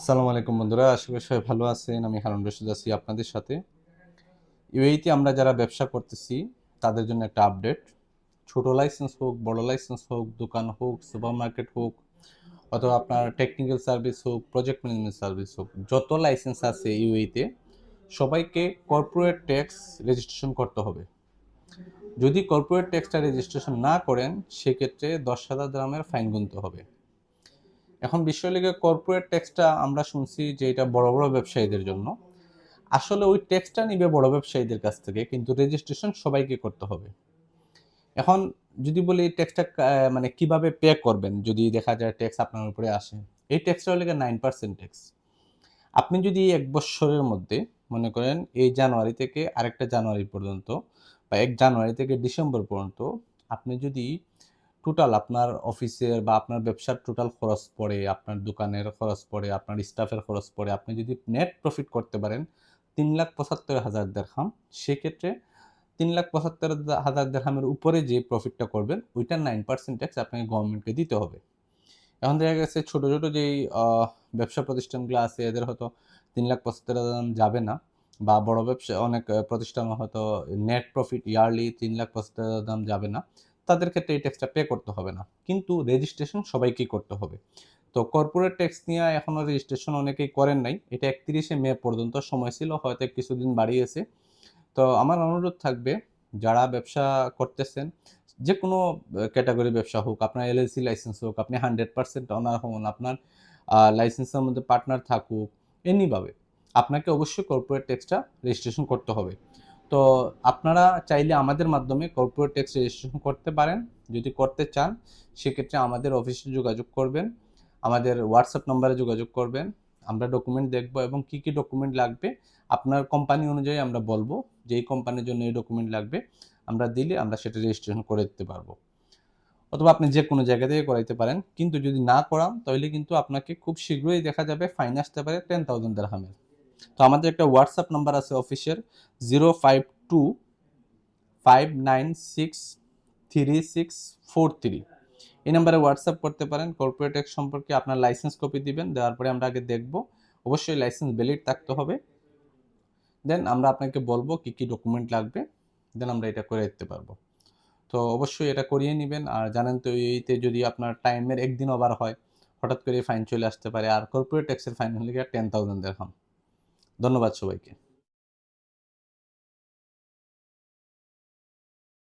আসসালামু আলাইকুম বন্ধুরা, আশা করি সবাই ভালো আছেন। আমি হারুন রশিদ আছি আপনাদের সাথে। ইউএইতে আমরা যারা ব্যবসা করতেছি তাদের জন্য একটা আপডেট। ছোট লাইসেন্স হোক, বড় লাইসেন্স হোক, দোকান হোক, সুপার মার্কেট হোক, অথবা আপনার টেকনিক্যাল সার্ভিস হোক, প্রজেক্ট ম্যানেজমেন্ট সার্ভিস হোক, যত লাইসেন্স আছে ইউএইতে সবাইকে কর্পোরেট ট্যাক্স রেজিস্ট্রেশন করতে হবে। যদি কর্পোরেট ট্যাক্সটা রেজিস্ট্রেশন না করেন সেক্ষেত্রে 10,000 দিরহামের ফাইন গুনতে হবে। এখন বিষয় লেগে কর্পোরেট ট্যাক্সটা আমরা শুনছি যে এটা বড় বড় ব্যবসায়ীদের জন্য। আসলে ওই ট্যাক্সটা নিবে বড় ব্যবসায়ীদের কাছ থেকে, কিন্তু রেজিস্ট্রেশন সবাইকে করতে হবে। এখন যদি বলি ট্যাক্সটা মানে কিভাবে পে করবেন, যদি দেখা যায় ট্যাক্স আপনার উপরে আসে, এই ট্যাক্সটা হলে 9% ট্যাক্স। আপনি যদি 1 বছরের মধ্যে মনে করেন এই জানুয়ারি থেকে আরেকটা জানুয়ারি পর্যন্ত, বা 1 জানুয়ারি থেকে ডিসেম্বর পর্যন্ত, আপনি যদি টোটাল আপনার অফিসের বা আপনার ব্যবসার টোটাল খরচ পড়ে, আপনার দোকানের খরচ পড়ে, আপনার স্টাফের খরচ পড়ে, আপনি যদি নেট প্রফিট করতে পারেন 3,75,000 দিরহাম, সেক্ষেত্রে 3,75,000 দিরহামের উপরে যে প্রফিটটা করবেন ওইটার 9% ট্যাক্স আপনাকে গভর্নমেন্টকে দিতে হবে। এখন দেখা গেছে ছোট ছোট যেই ব্যবসা প্রতিষ্ঠানগুলো আছে এদের হয়তো 3,75,000 যাবে না, বা বড় ব্যবসা অনেক প্রতিষ্ঠান হয়তো নেট প্রফিট ইয়ারলি 3,75,000 যাবে না, তাদের ক্ষেত্রে এই ট্যাক্সটা পে করতে হবে না, কিন্তু রেজিস্ট্রেশন সবাইকেই করতে হবে। তো কর্পোরেট ট্যাক্স নিয়ে এখনো রেজিস্ট্রেশন অনেকেই করেন নাই, এটা 31শে মে পর্যন্ত সময় ছিল, হয়তো কিছুদিন বাড়িয়েছে। তো আমার অনুরোধ থাকবে, যারা ব্যবসা করতেছেন, যে কোনো ক্যাটাগরি ব্যবসা হোক, আপনার এলএলসি লাইসেন্স হোক, আপনি 100% অনার হন, আপনার লাইসেন্সের মধ্যে পার্টনার থাকুক, এমনিভাবে আপনাকে অবশ্যই কর্পোরেট ট্যাক্সটা রেজিস্ট্রেশন করতে হবে। তো আপনারা চাইলে আমাদের মাধ্যমে কর্পোরেট ট্যাক্স রেজিস্ট্রেশন করতে পারেন। যদি করতে চান সেক্ষেত্রে আমাদের অফিসে যোগাযোগ করবেন, আমাদের হোয়াটসঅ্যাপ নাম্বারে যোগাযোগ করবেন। আমরা ডকুমেন্ট দেখব এবং কি কি ডকুমেন্ট লাগবে আপনার কোম্পানি অনুযায়ী আমরা বলবো যে এই কোম্পানির জন্য এই ডকুমেন্ট লাগবে, আমরা দিলে আমরা সেটা রেজিস্ট্রেশন করে দিতে পারবো। অথবা আপনি যে কোনো জায়গা থেকে করাইতে পারেন, কিন্তু যদি না করান তাহলে কিন্তু আপনাকে খুব শীঘ্রই দেখা যাবে ফাইন আসতে পারে 10,000 দিরহামের। তো আমাদের একটা হোয়াটসঅ্যাপ নাম্বার আছে অফিসের, 05259633643। এই নাম্বারে হোয়াটসঅ্যাপ করতে পারেন। কর্পোরেট ট্যাক্স সম্পর্কে আপনার লাইসেন্স কপি দিবেন, দেওয়ার পরে আমরা আগে দেখব, অবশ্যই লাইসেন্স ভ্যালিড থাকতে হবে। দেন আমরা আপনাকে বলবো কি কি ডকুমেন্ট লাগবে, দেন আমরা এটা করে দিতে পারবো। তো অবশ্যই এটা করিয়ে নেবেন। আর জানেন তো এইতে যদি আপনার টাইমের একদিন ওভার হয় হঠাৎ করে ফাইন চলে আসতে পারে, আর কর্পোরেট ট্যাক্সের ফাইন হলে 10,000 দিরহাম। ধন্যবাদ সবাইকে।